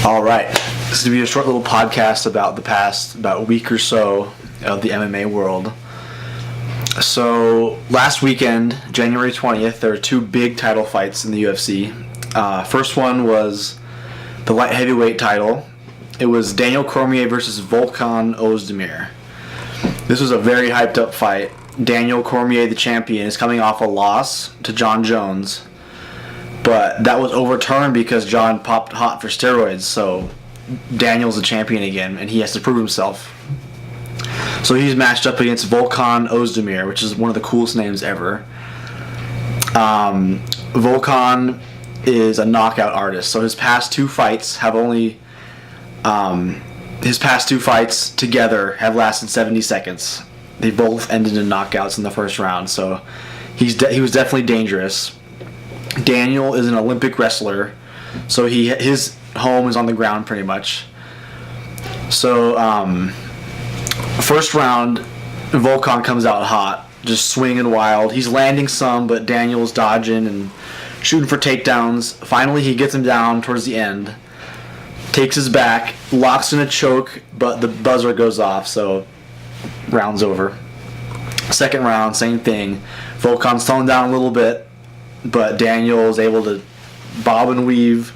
All right. This is going to be a short little podcast about the past, about a week or so of the MMA world. So, last weekend, January 20th, there were two big title fights in the UFC. First one was the light heavyweight title. It was Daniel Cormier versus Volkan Ozdemir. This was a very hyped up fight. Daniel Cormier, the champion, is coming off a loss to John Jones. But that was overturned because John popped hot for steroids, so Daniel's the champion again, and he has to prove himself. So he's matched up against Volkan Ozdemir, which is one of the coolest names ever. Volkan is a knockout artist, so his past two fights together have lasted 70 seconds. They both ended in knockouts in the first round, so he was definitely dangerous. Daniel is an Olympic wrestler, so his home is on the ground pretty much. So, first round, Volkan comes out hot, just swinging wild. He's landing some, but Daniel's dodging and shooting for takedowns. Finally, he gets him down towards the end, takes his back, locks in a choke, but the buzzer goes off, so round's over. Second round, same thing. Volkan's slowing down a little bit, but Daniel is able to bob and weave,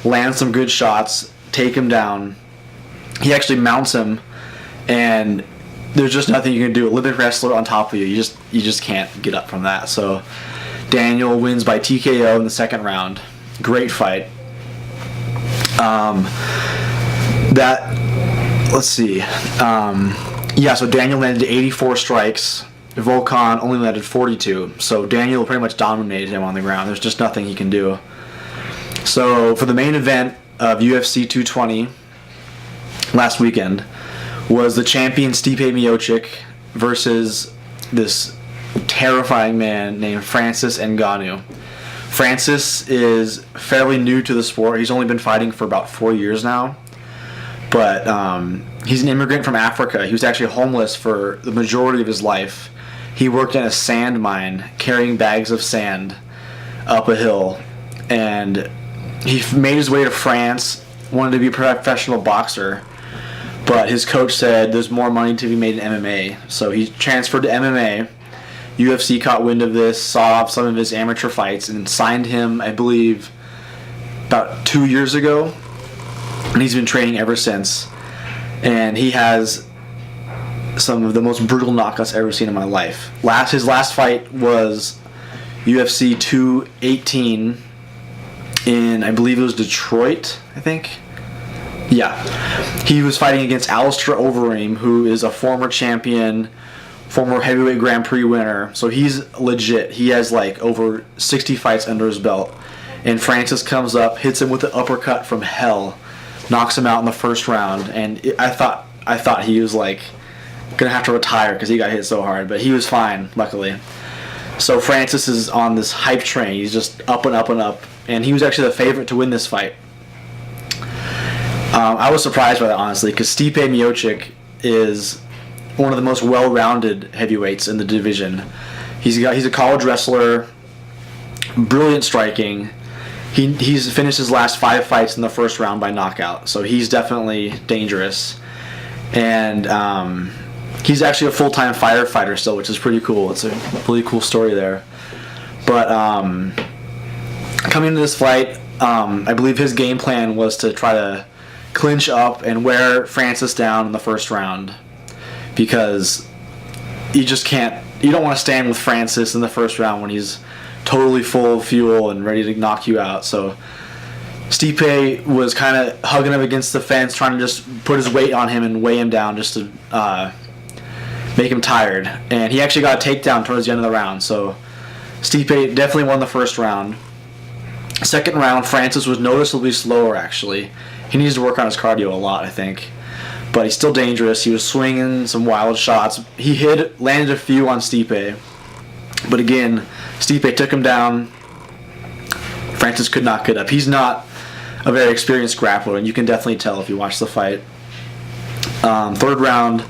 land some good shots, take him down. He actually mounts him, and there's just nothing you can do. Olympic wrestler on top of you, you just can't get up from that. So Daniel wins by TKO in the second round. Great fight. So Daniel landed 84 strikes. Volkan only landed 42. So Daniel pretty much dominated him on the ground. There's just nothing he can do. So for the main event of UFC 220 last weekend was the champion Stipe Miocic versus this terrifying man named Francis Ngannou. Francis is fairly new to the sport. He's only been fighting for about 4 years now. But he's an immigrant from Africa. He was actually homeless for the majority of his life. He worked in a sand mine carrying bags of sand up a hill. And he made his way to France, wanted to be a professional boxer. But his coach said there's more money to be made in MMA. So he transferred to MMA. UFC caught wind of this, saw some of his amateur fights, and signed him, I believe, about 2 years ago. And he's been training ever since. And he has some of the most brutal knockouts I've ever seen in my life. His last fight was UFC 218 in, I believe it was Detroit, I think. Yeah. He was fighting against Alistair Overeem, who is a former champion, former heavyweight Grand Prix winner. So he's legit. He has like over 60 fights under his belt. And Francis comes up, hits him with an uppercut from hell, knocks him out in the first round. And I thought he was like gonna have to retire because he got hit so hard, but he was fine, luckily. So Francis is on this hype train. He's just up and up and up, and he was actually the favorite to win this fight. I was surprised by that, honestly, because Stipe Miocic is one of the most well-rounded heavyweights in the division. He's a college wrestler, brilliant striking. He's finished his last 5 fights in the first round by knockout, so he's definitely dangerous. And he's actually a full-time firefighter still, which is pretty cool. It's a really cool story there. But coming into this fight, I believe his game plan was to try to clinch up and wear Francis down in the first round, because you don't want to stand with Francis in the first round when he's totally full of fuel and ready to knock you out. So Stipe was kind of hugging him against the fence, trying to just put his weight on him and weigh him down just to make him tired. And he actually got a takedown towards the end of the round. So Stipe definitely won the first round. Second round, Francis was noticeably slower, actually. He needs to work on his cardio a lot, I think. But he's still dangerous. He was swinging some wild shots. He landed a few on Stipe. But again, Stipe took him down. Francis could not get up. He's not a very experienced grappler, and you can definitely tell if you watch the fight. Third round,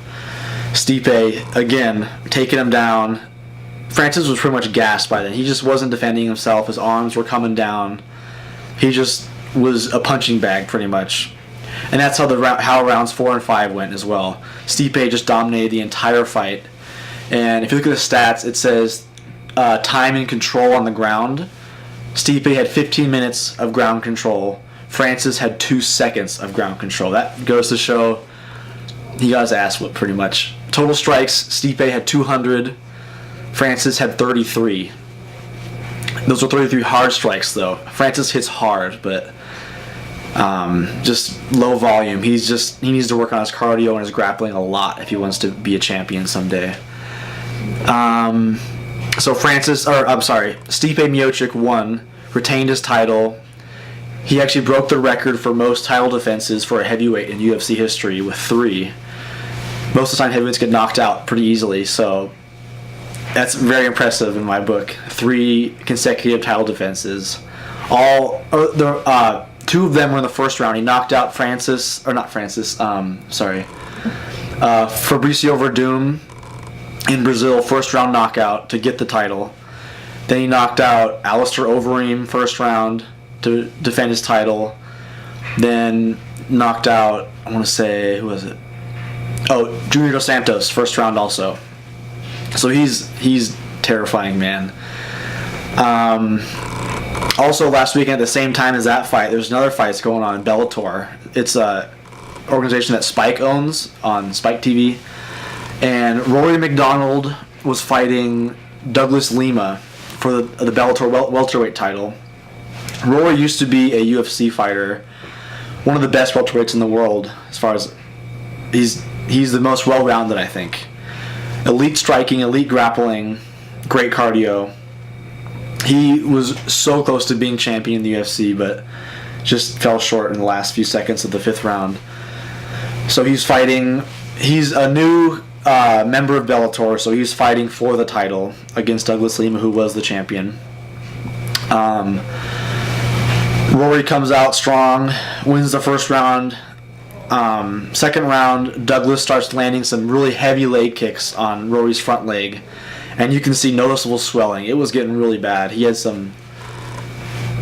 Stipe, again, taking him down. Francis was pretty much gassed by then. He just wasn't defending himself. His arms were coming down. He just was a punching bag, pretty much. And that's how rounds 4 and 5 went as well. Stipe just dominated the entire fight. And if you look at the stats, it says time and control on the ground. Stipe had 15 minutes of ground control. Francis had 2 seconds of ground control. That goes to show he got his ass whipped pretty much. Total strikes, Stipe had 200. Francis had 33. Those were 33 hard strikes, though. Francis hits hard, but just low volume. He needs to work on his cardio and his grappling a lot if he wants to be a champion someday. Stipe Miocic won, retained his title. He actually broke the record for most title defenses for a heavyweight in UFC history with 3. Most of the time heavyweights get knocked out pretty easily, so that's very impressive in my book. 3 consecutive title defenses. 2 of them were in the first round. He knocked out Fabricio Verdum in Brazil, first round knockout to get the title. Then he knocked out Alistair Overeem first round to defend his title. Then knocked out, I want to say, who was it? Oh, Junior Dos Santos first round also. So he's terrifying, man. Also, last weekend at the same time as that fight, there's another fight that's going on in Bellator. It's a organization that Spike owns on Spike TV. And Rory McDonald was fighting Douglas Lima for the Bellator welterweight title. Rory used to be a UFC fighter, one of the best welterweights in the world, as far as he's the most well-rounded, I think. Elite striking, elite grappling, great cardio. He was so close to being champion in the UFC, but just fell short in the last few seconds of the 5th round. So he's fighting. He's a new member of Bellator, so he's fighting for the title against Douglas Lima, who was the champion. Rory comes out strong, wins the first round. Second round, Douglas starts landing some really heavy leg kicks on Rory's front leg, and you can see noticeable swelling. It was getting really bad. He had some.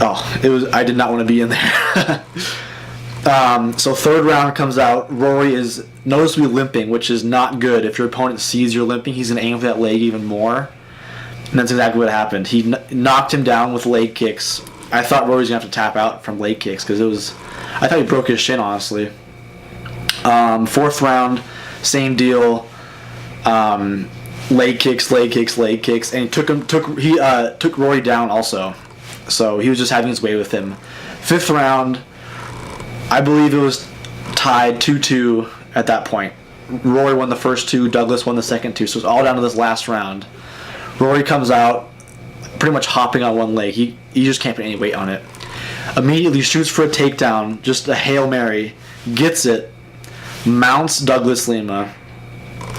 I did not want to be in there. So third round comes out. Rory is noticeably limping, which is not good. If your opponent sees you're limping, he's going to aim for that leg even more. And that's exactly what happened. He knocked him down with leg kicks. I thought Rory was going to have to tap out from leg kicks because I thought he broke his shin, honestly. Fourth round, same deal. Leg kicks, and he took Rory down also. So he was just having his way with him. Fifth round, I believe it was tied 2-2 at that point. Rory won the first 2, Douglas won the second 2, so it's all down to this last round. Rory comes out pretty much hopping on one leg. He just can't put any weight on it. Immediately shoots for a takedown, just a Hail Mary, gets it, mounts Douglas Lima,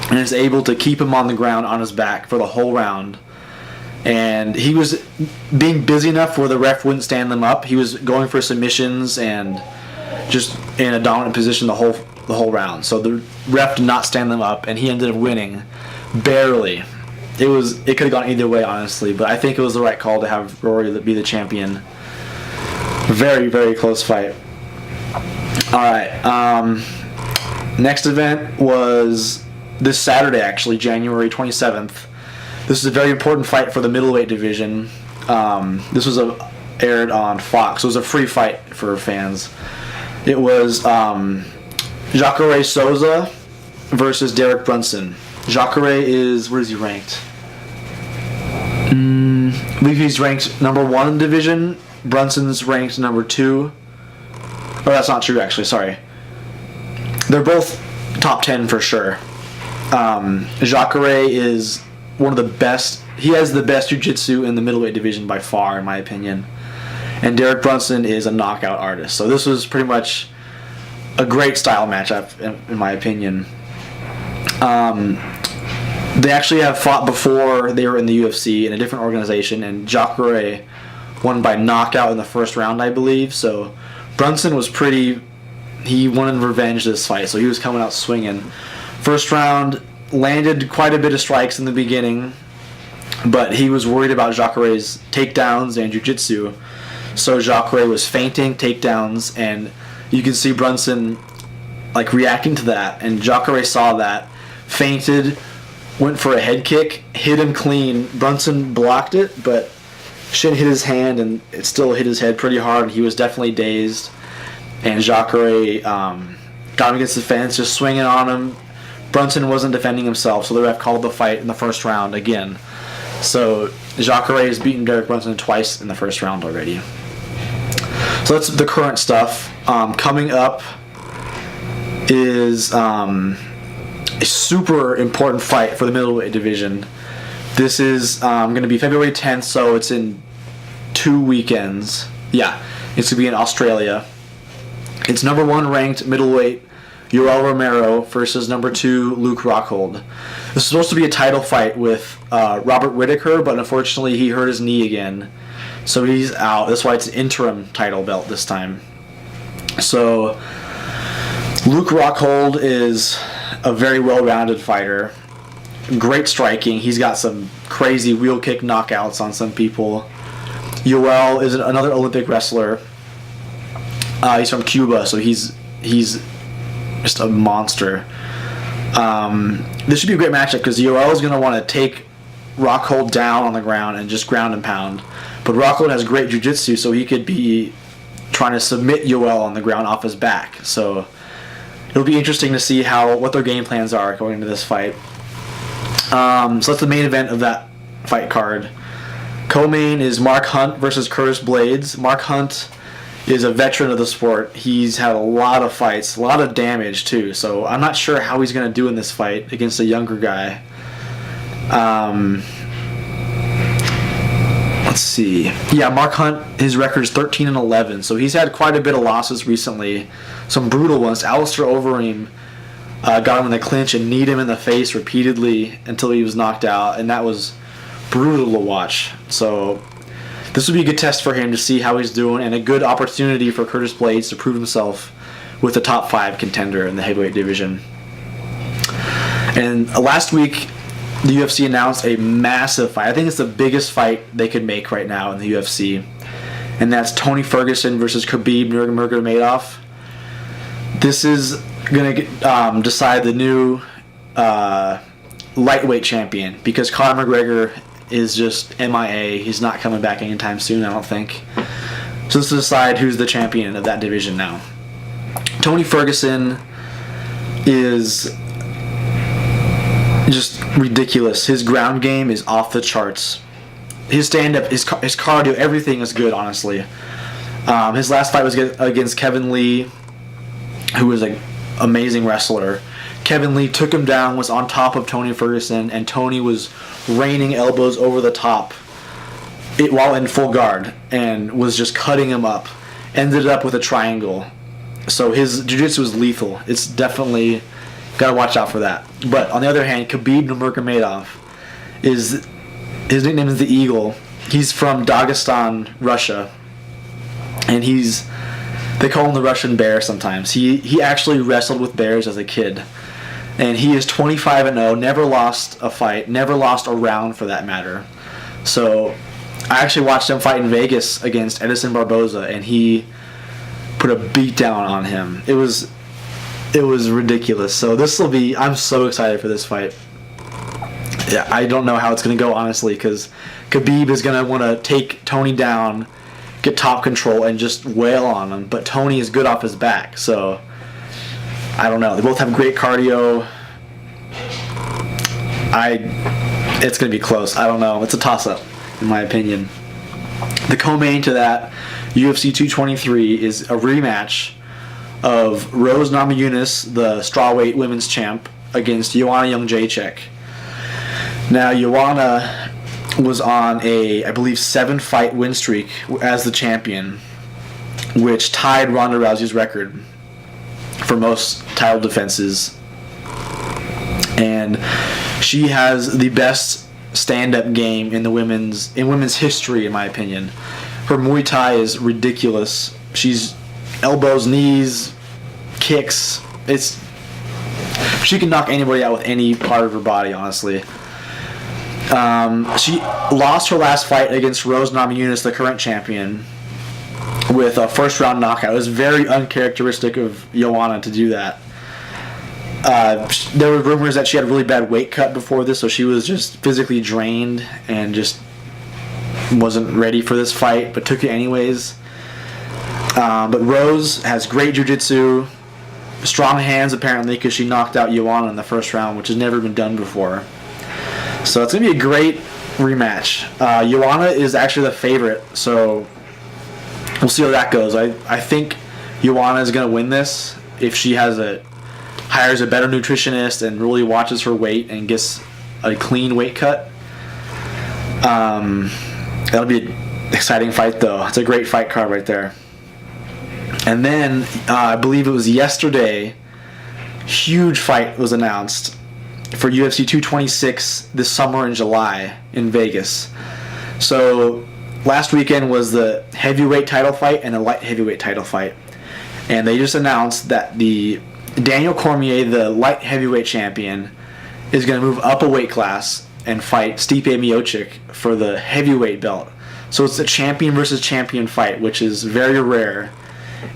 and is able to keep him on the ground on his back for the whole round. And he was being busy enough where the ref wouldn't stand them up. He was going for submissions and just in a dominant position the whole round. So the ref did not stand them up, and he ended up winning barely. It could have gone either way, honestly, but I think it was the right call to have Rory be the champion. Very, very close fight. All right. Next event was this Saturday, actually, January 27th. This is a very important fight for the middleweight division. This was aired on Fox. It was a free fight for fans. It was Jacare Souza versus Derek Brunson. Jacare is, where is he ranked? I believe he's ranked number 1 in the division. Brunson's ranked number 2. Oh, that's not true, actually. Sorry. They're both top 10 for sure. Jacare is one of the best. He has the best jiu-jitsu in the middleweight division by far, in my opinion. And Derek Brunson is a knockout artist. So this was pretty much a great style matchup, in my opinion. They actually have fought before they were in the UFC in a different organization, and Jacare won by knockout in the first round, I believe. So Brunson was he wanted revenge this fight, so he was coming out swinging. First round, landed quite a bit of strikes in the beginning, but he was worried about Jacare's takedowns and jiu-jitsu. So Jacare was feinting takedowns, and you can see Brunson like reacting to that, and Jacare saw that, fainted, went for a head kick, hit him clean. Brunson blocked it, but Shin hit his hand, and it still hit his head pretty hard. He was definitely dazed, and Jacare got him against the fence, just swinging on him. Brunson wasn't defending himself, so the ref called the fight in the first round again. So Jacare has beaten Derek Brunson twice in the first round already. So that's the current stuff. Coming up is a super important fight for the middleweight division. This is going to be February 10th, so it's in 2 weekends. Yeah, it's going to be in Australia. It's number 1 ranked middleweight Yoel Romero versus number 2 Luke Rockhold. This is supposed to be a title fight with Robert Whittaker, but unfortunately he hurt his knee again, so he's out. That's why it's an interim title belt this time. So Luke Rockhold is a very well-rounded fighter. Great striking. He's got some crazy wheel kick knockouts on some people. Yoel is another Olympic wrestler. He's from Cuba, so he's just a monster. This should be a great matchup because Yoel is going to want to take Rockhold down on the ground and just ground and pound. But Rockhold has great jiu-jitsu, so he could be trying to submit Yoel on the ground off his back. So it'll be interesting to see what their game plans are going into this fight. So that's the main event of that fight card. Co-main is Mark Hunt versus Curtis Blades. Mark Hunt is a veteran of the sport. He's had a lot of fights, a lot of damage too, so I'm not sure how he's going to do in this fight against a younger guy. Let's see. Yeah, Mark Hunt, his record is 13-11, so he's had quite a bit of losses recently. Some brutal ones. Alistair Overeem got him in the clinch and kneed him in the face repeatedly until he was knocked out, and that was brutal to watch. So this would be a good test for him to see how he's doing, and a good opportunity for Curtis Blades to prove himself with a top 5 contender in the heavyweight division. And last week, the UFC announced a massive fight. I think it's the biggest fight they could make right now in the UFC, and that's Tony Ferguson versus Khabib Nurmagomedov. This is going to decide the new lightweight champion, because Conor McGregor is just MIA. He's not coming back anytime soon, I don't think. So this will decide who's the champion of that division now. Tony Ferguson is just ridiculous. His ground game is off the charts. His stand-up, his cardio, everything is good, honestly. His last fight was against Kevin Lee, who was an amazing wrestler. Kevin Lee took him down, was on top of Tony Ferguson, and Tony was raining elbows over the top while in full guard, and was just cutting him up. Ended up with a triangle. So his jiu-jitsu is lethal. It's definitely, got to watch out for that. But on the other hand, Khabib Nurmagomedov, his nickname is the Eagle. He's from Dagestan, Russia, and they call him the Russian Bear sometimes. He actually wrestled with bears as a kid. And he is 25-0, never lost a fight, never lost a round for that matter. So I actually watched him fight in Vegas against Edson Barboza, and he put a beat down on him. It was ridiculous. So I'm so excited for this fight. Yeah, I don't know how it's going to go, honestly, because Khabib is going to want to take Tony down, get top control, and just wail on him. But Tony is good off his back, so I don't know. They both have great cardio. It's going to be close. I don't know. It's a toss-up, in my opinion. The co-main to that, UFC 223, is a rematch of Rose Namajunas, the strawweight women's champ, against Joanna Jędrzejczyk. Now, Joanna was on I believe, 7-fight win streak as the champion, which tied Ronda Rousey's record for most title defenses. And she has the best stand-up game in women's history, in my opinion. Her Muay Thai is ridiculous. She's elbows, knees, kicks. She can knock anybody out with any part of her body, honestly. She lost her last fight against Rose Namajunas, the current champion, with a first-round knockout. It was very uncharacteristic of Joanna to do that. There were rumors that she had a really bad weight cut before this, so she was just physically drained and just wasn't ready for this fight, but took it anyways. But Rose has great jiu-jitsu, strong hands apparently, because she knocked out Joanna in the first round, which has never been done before. So it's going to be a great rematch. Joanna is actually the favorite, so we'll see how that goes. I think Joanna is going to win this if she hires a better nutritionist and really watches her weight and gets a clean weight cut. That'll be an exciting fight, though. It's a great fight card right there. And then, I believe it was yesterday, huge fight was announced for UFC 226 this summer in July in Vegas. So, last weekend was the heavyweight title fight and a light heavyweight title fight. And they just announced that the Daniel Cormier, the light heavyweight champion, is going to move up a weight class and fight Stipe Miocic for the heavyweight belt. So it's a champion versus champion fight, which is very rare,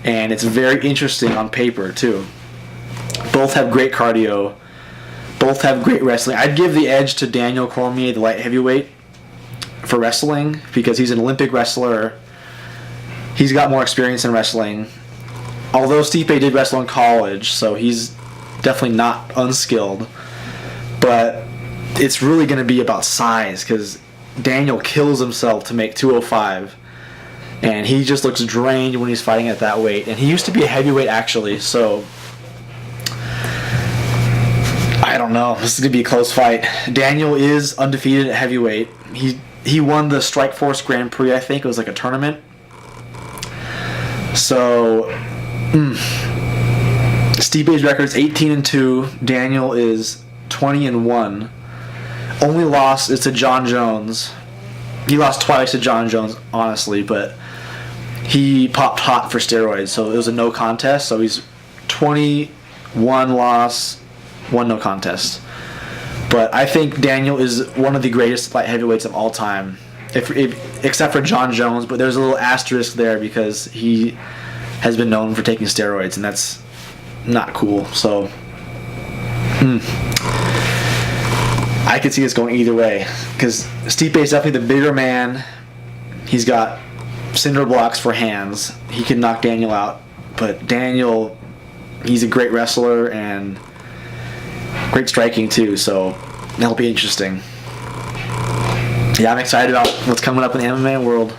and it's very interesting on paper too. Both have great cardio, both have great wrestling. I'd give the edge to Daniel Cormier, the light heavyweight, for wrestling, because he's an Olympic wrestler. He's got more experience in wrestling. Although Stipe did wrestle in college, so he's definitely not unskilled. But it's really going to be about size, because Daniel kills himself to make 205. And he just looks drained when he's fighting at that weight. And he used to be a heavyweight, actually, so I don't know. This is going to be a close fight. Daniel is undefeated at heavyweight. He won the Strikeforce Grand Prix, I think. It was like a tournament. So Stipe's record is 18-2. Daniel is 20-1. Only loss is to John Jones. He lost twice to John Jones, honestly, but he popped hot for steroids, so it was a no contest. So he's 21 loss, 1 no contest. But I think Daniel is one of the greatest light heavyweights of all time, except for John Jones. But there's a little asterisk there because he has been known for taking steroids, and that's not cool. So I could see this going either way, because Stipe is definitely the bigger man. He's got cinder blocks for hands. He can knock Daniel out. But Daniel, he's a great wrestler and great striking too, so that'll be interesting. Yeah, I'm excited about what's coming up in the MMA world.